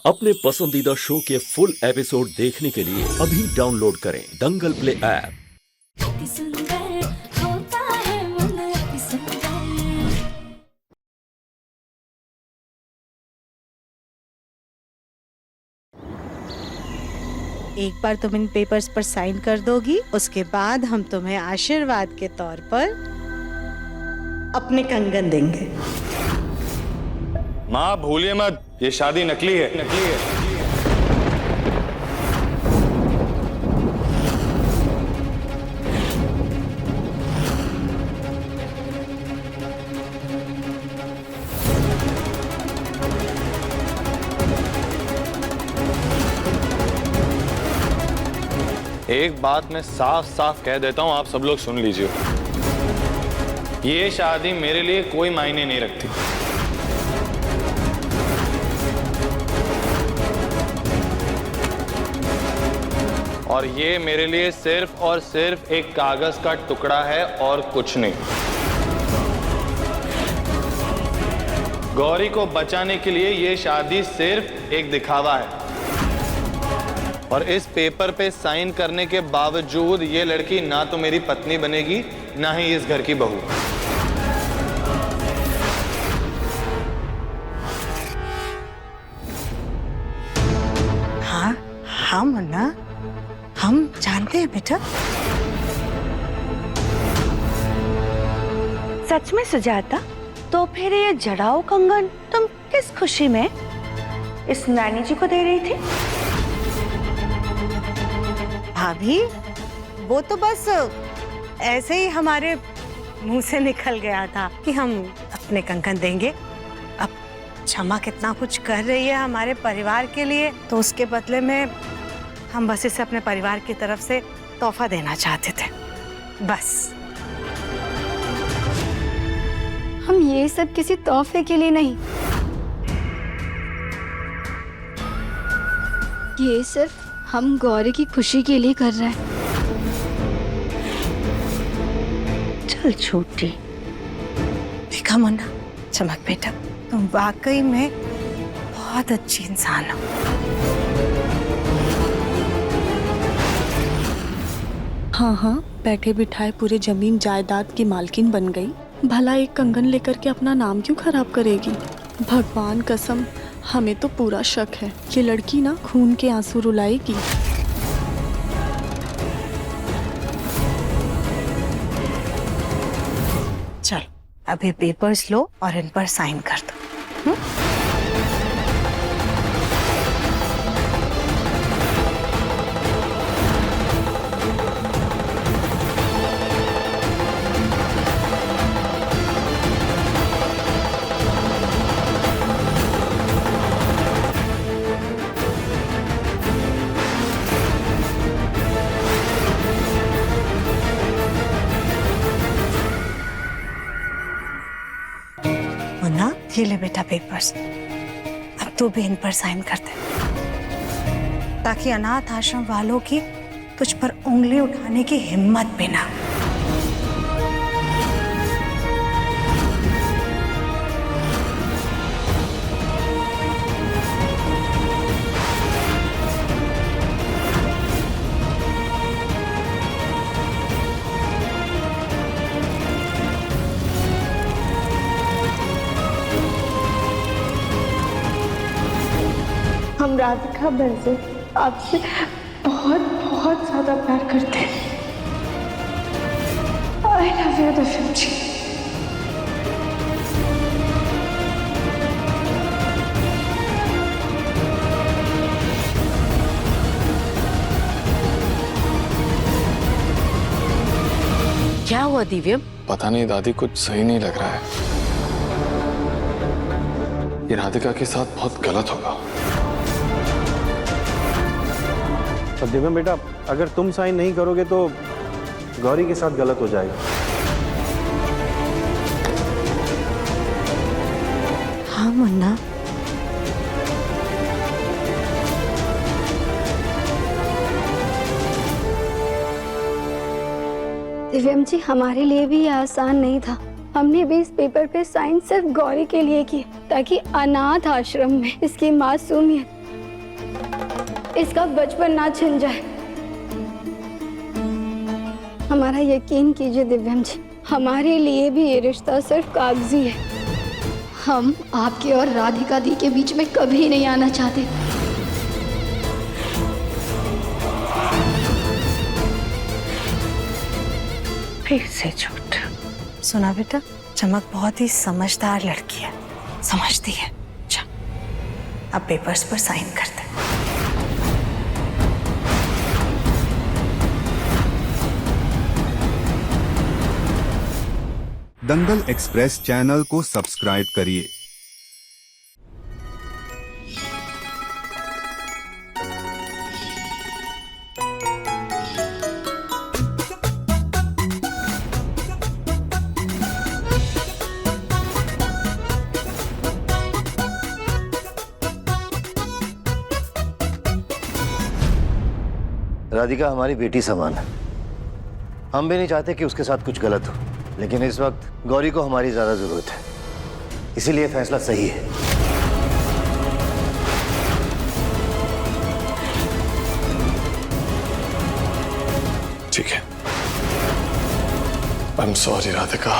अपने पसंदीदा शो के फुल एपिसोड देखने के लिए अभी डाउनलोड करें दंगल प्ले ऐप। एक बार तुम इन पेपर्स पर साइन कर दोगी, उसके बाद हम तुम्हें आशीर्वाद के तौर पर अपने कंगन देंगे। माँ भूलिए मत, ये शादी नकली है, नकली है। एक बात मैं साफ साफ कह देता हूं, आप सब लोग सुन लीजिए। ये शादी मेरे लिए कोई मायने नहीं रखती। और ये मेरे लिए सिर्फ और सिर्फ एक कागज का टुकड़ा है और कुछ नहीं। गौरी को बचाने के लिए ये शादी सिर्फ एक दिखावा है। और इस पेपर पे साइन करने के बावजूद ये लड़की ना तो मेरी पत्नी बनेगी, ना ही इस घर की बहू। हाँ हाँ मुन्ना, हम जानते हैं बेटा। सच में सुजाता, तो फिर ये जड़ाऊ कंगन तुम किस खुशी में इस नैनी जी को दे रही थी? भाभी, वो तो बस ऐसे ही हमारे मुंह से निकल गया था कि हम अपने कंगन देंगे। अब क्षमा कितना कुछ कर रही है हमारे परिवार के लिए, तो उसके बदले में हम बस इसे अपने परिवार की तरफ से तोहफा देना चाहते थे, बस। हम ये सब किसी तोहफे के लिए नहीं, ये सिर्फ हम गौरी की खुशी के लिए कर रहे हैं। चल छोटी, देखा मुन्ना, चमक बेटा, तुम वाकई में बहुत अच्छी इंसान हो। हाँ हाँ, बैठे बिठाए पूरे जमीन जायदाद की मालकिन बन गई। भला एक कंगन लेकर के अपना नाम क्यों खराब करेगी? भगवान कसम, हमें तो पूरा शक है ये लड़की ना खून के आंसू रुलाएगी। चल अब ये पेपर्स लो और इन पर साइन कर दो। मुन्ना, ये ले बेटा पेपर्स, अब तू भी इन पर साइन कर दे, ताकि अनाथ आश्रम वालों की तुझ पर उंगली उठाने की हिम्मत भी ना। हम राधिका बहन से आपसे बहुत बहुत ज्यादा प्यार करते हैं। आई लव यू दिव्यम जी। क्या हुआ दिव्यम? पता नहीं दादी, कुछ सही नहीं लग रहा है। ये राधिका के साथ बहुत गलत होगा। पर दिव्यम बेटा, अगर तुम साइन नहीं करोगे तो गौरी के साथ गलत हो जाएगा। हाँ मुन्ना, दिव्यम जी, हमारे लिए भी ये आसान नहीं था। हमने भी इस पेपर पे साइन सिर्फ गौरी के लिए की, ताकि अनाथ आश्रम में इसकी मासूमियत इसका बचपन ना छिन जाए। हमारा यकीन कीजिए दिव्यम जी, हमारे लिए भी ये रिश्ता सिर्फ कागजी है। हम आपके और राधिका दी के बीच में कभी नहीं आना चाहते। फिर से झूठ। सुना बेटा, चमक बहुत ही समझदार लड़की है, समझती है। अच्छा, अब पेपर्स पर साइन करते हैं। दंगल एक्सप्रेस चैनल को सब्सक्राइब करिए। राधिका हमारी बेटी समान है। हम भी नहीं चाहते कि उसके साथ कुछ गलत हो, लेकिन इस वक्त गौरी को हमारी ज्यादा जरूरत है, इसीलिए फैसला सही है। ठीक है, आई एम सॉरी राधिका।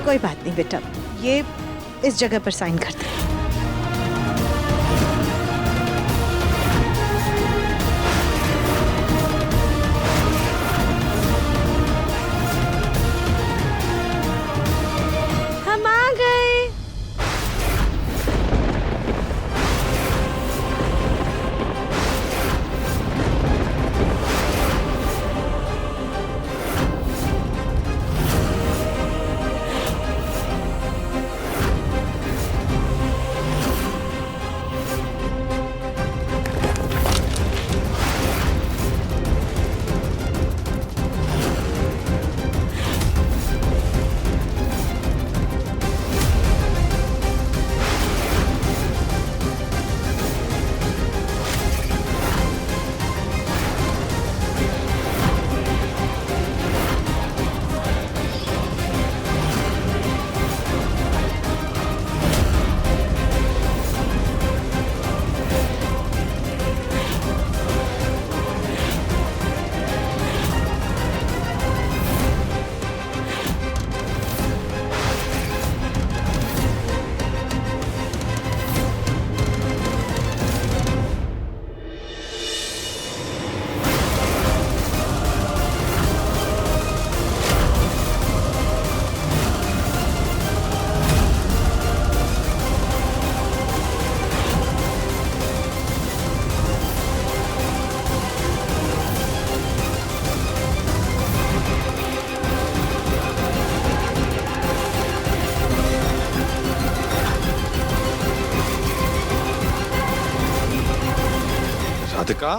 कोई बात नहीं बेटा, ये इस जगह पर साइन करते हैं। हम आ गए। राधिका,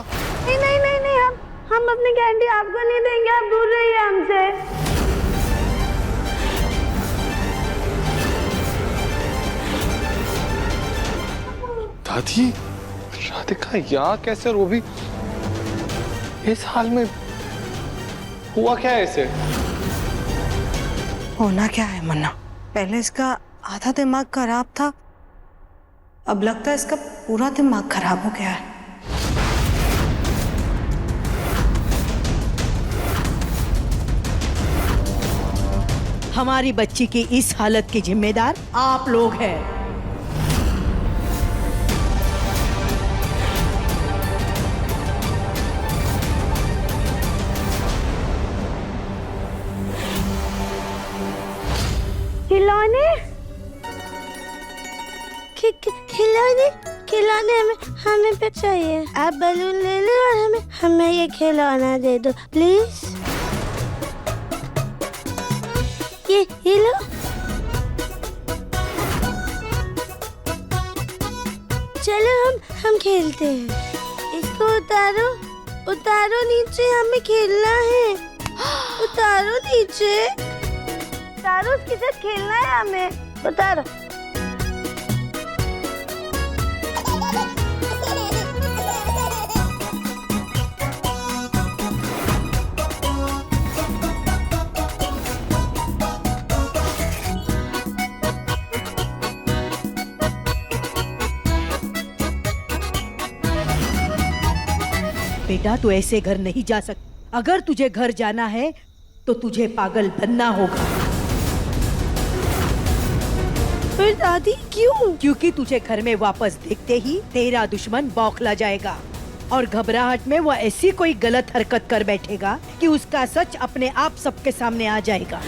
नहीं नहीं नहीं नहीं, हम अपनी कैंडी आपको नहीं देंगे, आप दूर रहिए हमसे। दादी, राधिका यहाँ कैसे? और वो भी इस हाल में? हुआ क्या है इसे? होना क्या है मुन्ना, पहले इसका आधा दिमाग खराब था, अब लगता है इसका पूरा दिमाग खराब हो गया है। हमारी बच्ची की इस हालत के जिम्मेदार आप लोग हैं। खिलौने? खिलौने खिलौने हमें पे चाहिए। आप बैलून ले लो और हमें ये खिलौना दे दो प्लीज। ये लो। चलो हम खेलते हैं। इसको उतारो उतारो नीचे, हमें खेलना है। उतारो नीचे, उतारो, उसके साथ खेलना है हमें। उतारो। बेटा तू ऐसे घर नहीं जा सकता। अगर तुझे घर जाना है तो तुझे पागल बनना होगा। पर दादी क्यों? क्योंकि तुझे घर में वापस देखते ही तेरा दुश्मन बौखला जाएगा और घबराहट में वो ऐसी कोई गलत हरकत कर बैठेगा कि उसका सच अपने आप सबके सामने आ जाएगा।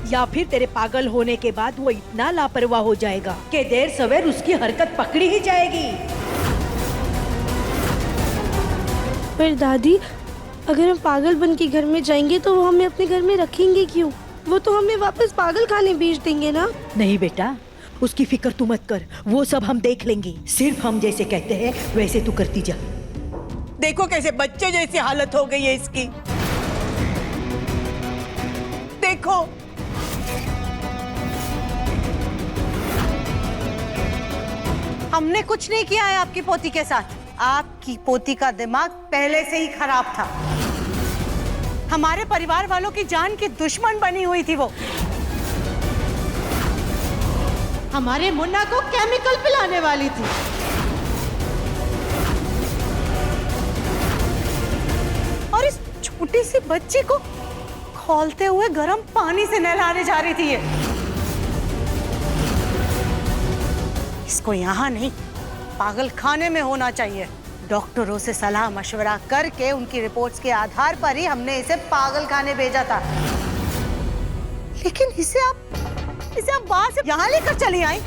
या फिर तेरे पागल होने के बाद वो इतना लापरवाह हो जाएगा कि देर सवेर उसकी हरकत पकड़ी ही जाएगी। पर दादी अगर हम पागल बन के घर में जाएंगे तो वो हमें अपने घर में रखेंगे क्यों? वो तो हमें वापस पागल खाने भेज देंगे ना। नहीं बेटा, उसकी फिक्र तू मत कर, वो सब हम देख लेंगे। सिर्फ हम जैसे कहते हैं वैसे तू करती जा। देखो कैसे बच्चे जैसी हालत हो गई है इसकी। देखो हमने कुछ नहीं किया है आपकी पोती के साथ। आपकी पोती का दिमाग पहले से ही खराब था। हमारे परिवार वालों की जान की दुश्मन बनी हुई थी वो। हमारे मुन्ना को केमिकल पिलाने वाली थी। और इस छोटी सी बच्ची को खौलते हुए गर्म पानी से नहलाने जा रही थी ये। इसको यहाँ नहीं, पागल खाने में होना चाहिए। डॉक्टरों से सलाह मशवरा करके उनकी रिपोर्ट्स के आधार पर ही हमने इसे पागल खाने भेजा था। लेकिन इसे आप वहां से यहाँ लेकर चली आई।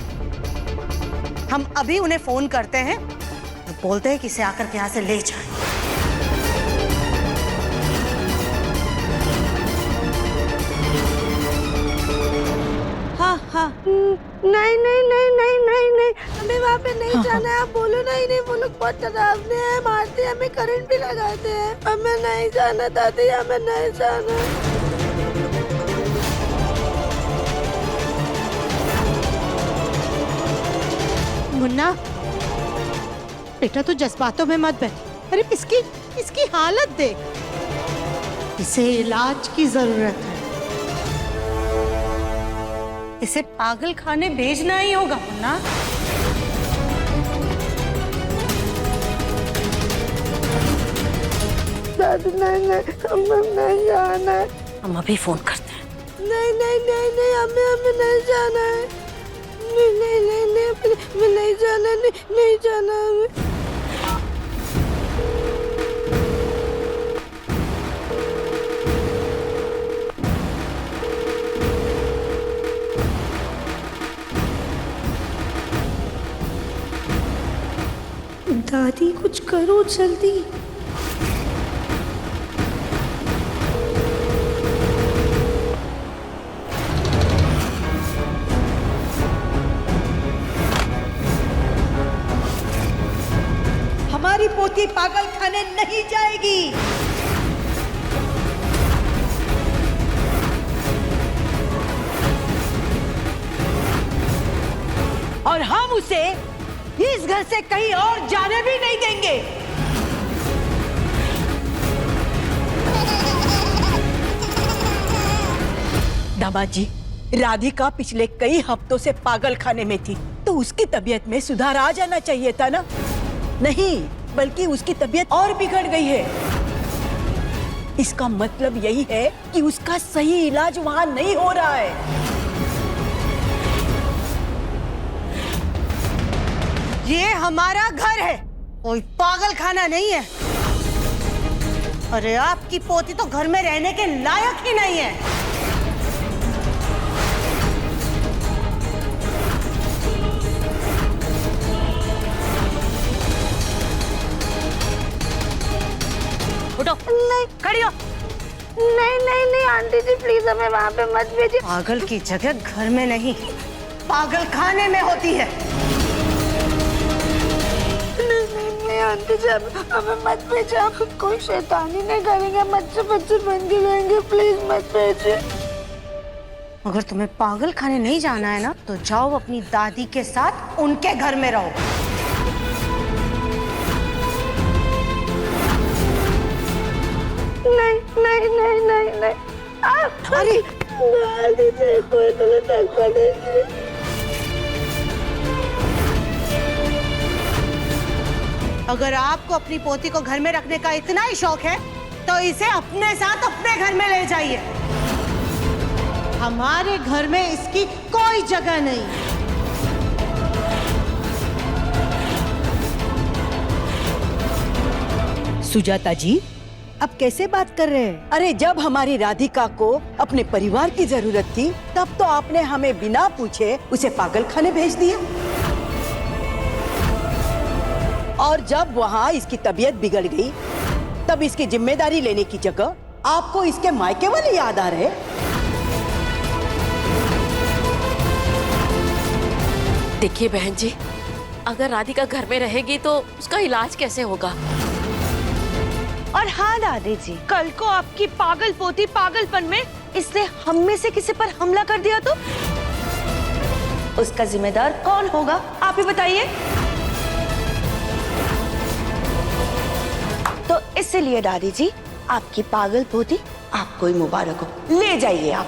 हम अभी उन्हें फोन करते हैं और बोलते हैं कि इसे आकर के यहाँ से ले जाए। हाँ। नहीं नहीं नहीं नहीं नहीं नहीं, हमें वहाँ पे नहीं जाना है। आप बोलो नहीं, वो लोग बहुत डरावने हैं, मारते हैं, हमें करंट भी लगाते हैं। हमें नहीं जाना दादी, हमें नहीं जाना। मुन्ना बेटा तू जज्बातों में मत बैठ। अरे इसकी हालत देख, इसे इलाज की जरूरत है। इसे पागल खाने भेजना ही होगा मुन्ना। दादी नहीं, हमें नहीं जाना है। हम अभी फोन करते हैं। नहीं, हमें नहीं जाना है। नहीं, हमें नहीं जाना, नहीं जाना हमें। दादी कुछ करो जल्दी। हमारी पोती पागल खाने नहीं जाएगी। और हम उसे इस घर से कहीं और जाने भी नहीं देंगे। दामाद जी, राधिका पिछले कई हफ्तों से पागल खाने में थी, तो उसकी तबीयत में सुधार आ जाना चाहिए था ना? नहीं, बल्कि उसकी तबीयत और बिगड़ गई है। इसका मतलब यही है कि उसका सही इलाज वहां नहीं हो रहा है। ये हमारा घर है, कोई पागल खाना नहीं है। अरे आपकी पोती तो घर में रहने के लायक ही नहीं है। आंटी जी प्लीज हमें वहाँ पे मत भेजिए। पागल की जगह घर में नहीं, पागल खाने में होती है। नहीं आंटी जी हमें मत भेजिए, हम कोई शैतानी नहीं करेंगे, बच्चे बच्चे बन के रहेंगे, प्लीज मत भेजिए। अगर तुम्हें पागल खाने नहीं जाना है ना तो जाओ अपनी दादी के साथ उनके घर में रहो। नहीं नहीं नहीं नहीं नहीं अरे दादी से कोई तुम्हें धक्का नहीं। अगर आपको अपनी पोती को घर में रखने का इतना ही शौक है तो इसे अपने साथ अपने घर में ले जाइए। हमारे घर में इसकी कोई जगह नहीं। सुजाता जी अब कैसे बात कर रहे हैं? अरे जब हमारी राधिका को अपने परिवार की जरूरत थी तब तो आपने हमें बिना पूछे उसे पागल खाने भेज दिया, और जब वहाँ इसकी तबीयत बिगड़ गई तब इसकी जिम्मेदारी लेने की जगह आपको इसके मायके वाले याद आ रहे। देखिए बहन जी, अगर राधिका घर में रहेगी तो उसका इलाज कैसे होगा? और हाँ दादी जी, कल को आपकी पागल पोती पागलपन में इसने हम में से किसी पर हमला कर दिया तो उसका जिम्मेदार कौन होगा? आप ही बताइए। तो इसलिए दादी जी, आपकी पागल पोती आपको ही मुबारक हो, ले जाइए आप।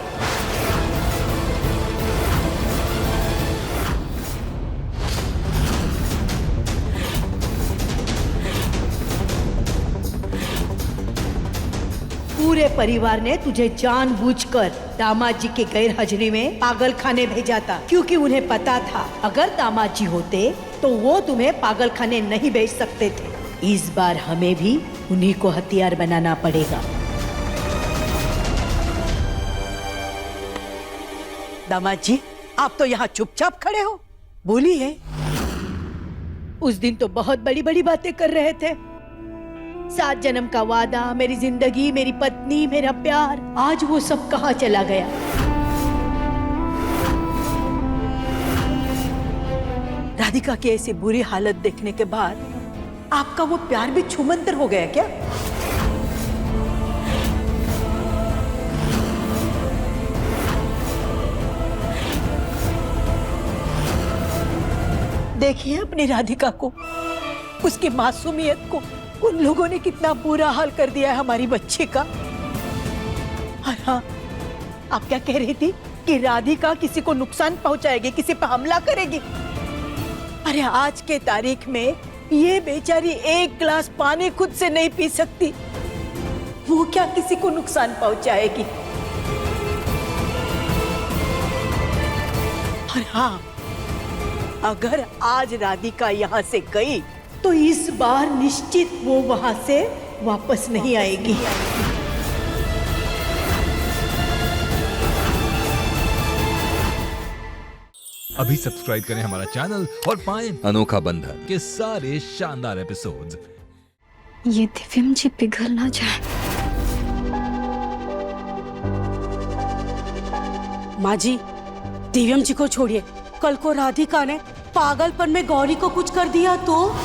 पूरे परिवार ने तुझे जानबूझकर दामाद जी के गैर हाजिरी में पागल खाने भेजा था, क्योंकि उन्हें पता था अगर दामाद जी होते तो वो तुम्हें पागल खाने नहीं भेज सकते थे। इस बार हमें भी उन्हीं को हथियार बनाना पड़ेगा। दामाद जी आप तो यहाँ चुपचाप खड़े हो, बोलिए। उस दिन तो बहुत बड़ी बड़ी बातें कर रहे थे, 7 जन्म का वादा, मेरी जिंदगी, मेरी पत्नी, मेरा प्यार, आज वो सब कहाँ चला गया? राधिका की ऐसी बुरी हालत देखने के बाद आपका वो प्यार भी छूमंतर हो गया क्या? देखिए अपनी राधिका को, उसकी मासूमियत को उन लोगों ने कितना बुरा हाल कर दिया है हमारी बच्ची का। और हाँ, आप क्या कह रही थी कि राधिका किसी को नुकसान पहुंचाएगी, किसी पर हमला करेगी? अरे आज के तारीख में ये बेचारी एक गिलास पानी खुद से नहीं पी सकती, वो क्या किसी को नुकसान पहुंचाएगी? और हाँ, अगर आज राधिका यहाँ से गई तो इस बार निश्चित वो वहां से वापस नहीं आएगी। अभी सब्सक्राइब करें हमारा चैनल और पाएं अनोखा बंधन के सारे शानदार एपिसोड्स। ये दिव्यम जी पिघल ना जाए। माँ जी, दिव्यम जी को छोड़िए, कल को राधिका ने पागलपन में गौरी को कुछ कर दिया तो?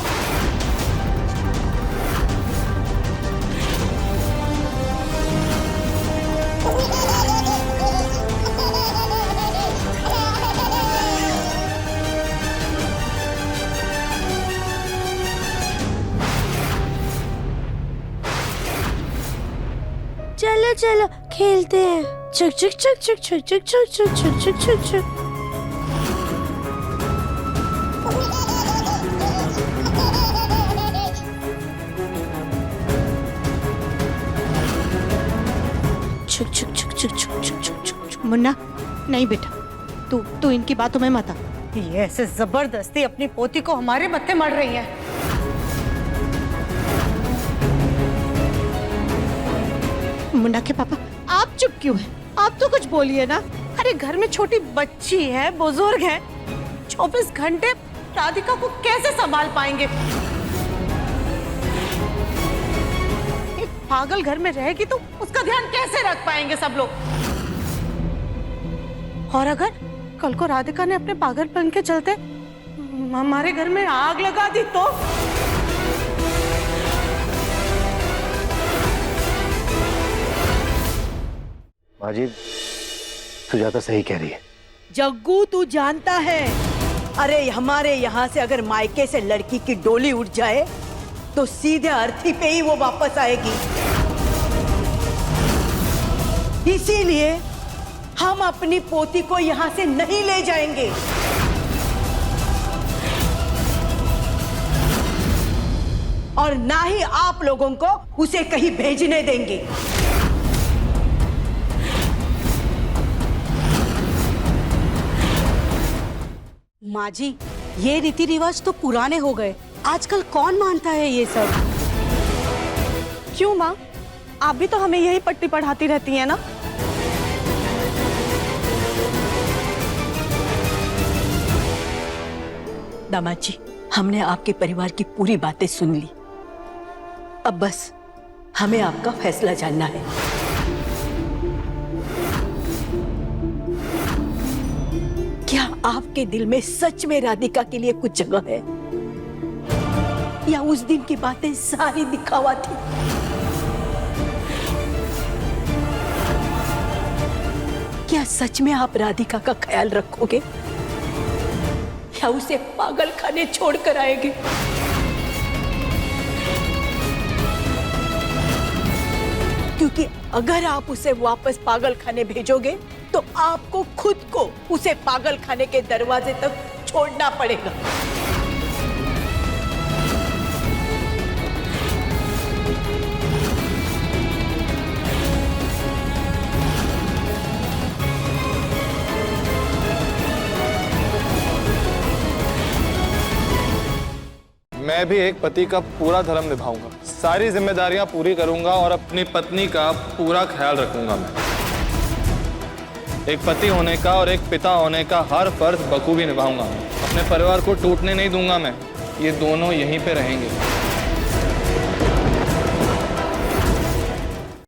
चलो चलो खेलते हैं। चुक चुक चुक चुक चुक चुक चुक चुक चुक चुक चुक चुक। चुक चुक चुक चुक चुक चुक चुक चुक चुक। मुन्ना, नहीं बेटा, तू इनकी बातों में मत आ। ये ऐसे जबरदस्ती अपनी पोती को हमारे मत्थे मर रही है। मुन्ना के पापा, आप चुप क्यों हैं? आप तो कुछ बोलिए ना। अरे घर में छोटी बच्ची है, बुजुर्ग है, 24 घंटे राधिका को कैसे संभाल पाएंगे? पागल घर में रहेगी तो उसका ध्यान कैसे रख पाएंगे सब लोग? और अगर कल को राधिका ने अपने पागलपन के चलते हमारे घर में आग लगा दी तो? माजिद, सुजाता सही कह रही है। जग्गू, तू जानता है, अरे हमारे यहाँ से अगर मायके से लड़की की डोली उठ जाए तो सीधे अर्थी पे ही वो वापस आएगी। इसीलिए हम अपनी पोती को यहाँ से नहीं ले जाएंगे। और ना ही आप लोगों को उसे कहीं भेजने देंगे। माँ जी, ये रीति रिवाज तो पुराने हो गए, आजकल कौन मानता है ये सब? क्यों माँ, आप भी तो हमें यही पट्टी पढ़ाती रहती हैं ना। दामाद जी, हमने आपके परिवार की पूरी बातें सुन ली। अब बस हमें आपका फैसला जानना है। क्या आपके दिल में सच में राधिका के लिए कुछ जगह है, या उस दिन की बातें सारी दिखावा थी? क्या सच में आप राधिका का ख्याल रखोगे या उसे पागल खाने छोड़कर आएंगे? क्योंकि अगर आप उसे वापस पागल खाने भेजोगे तो आपको खुद को उसे पागल खाने के दरवाजे तक छोड़ना पड़ेगा। मैं भी एक पति का पूरा धर्म निभाऊंगा, सारी जिम्मेदारियां पूरी करूंगा और अपनी पत्नी का पूरा ख्याल रखूंगा। मैं एक पति होने का और एक पिता होने का हर फर्ज बखूबी निभाऊंगा। अपने परिवार को टूटने नहीं दूंगा मैं, ये दोनों यहीं पे रहेंगे।